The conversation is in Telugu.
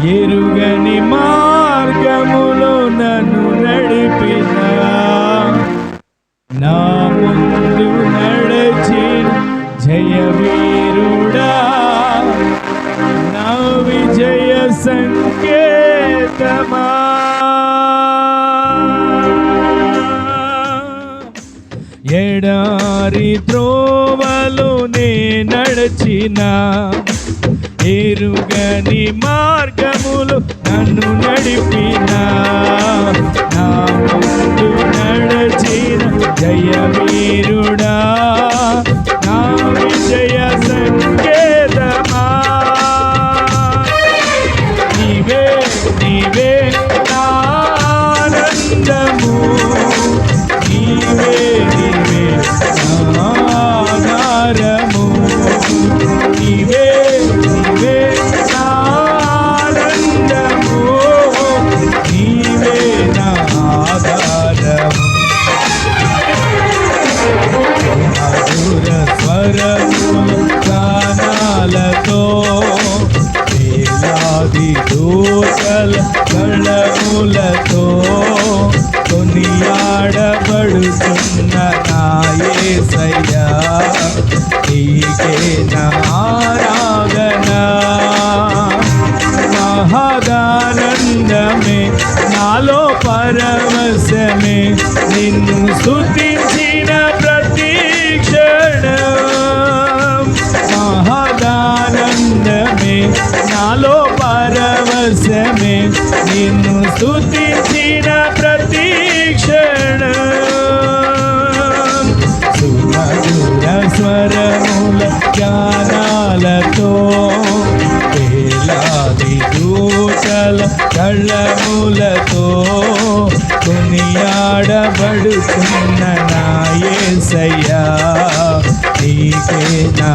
ఎరుగని మార్గములో నన్ను నడిపిన నా ముందు నడచిన జయవీరుడా నా విజయ సంకేతమా ఎడారి త్రోవలో నే నడచిన ఎరుగని మార్గములు నన్ను నడిపిన నా ముందు నడచిన జయవీరుడా నా విజయ సంకేతమా నీవే నీవే నా ఆనందము నీవే నీవే నా ఆధారము నీవే నీవే నా ఆనందము నీవే నా ఆధారము మధుర స్వరములు గానాలతో వేలాది దూతల గళములతో కొనియాడబడుతున్న నా యేసయ్యా నీకే నా ఆరాధన మహదానందమే నాలో పరవశమే నిన్ను స్తుతించిన ప్రతి క్షణం మహదానందమే నాలో పరవశమే నిన్ను స్తుతించిన ప్రతి క్షణం సుమధుర స్వరముల గానాలతో వేలాది దూతల కళ్ళములతో కొనియాడబడుతున్న నా యేసయ్యా నీకే నా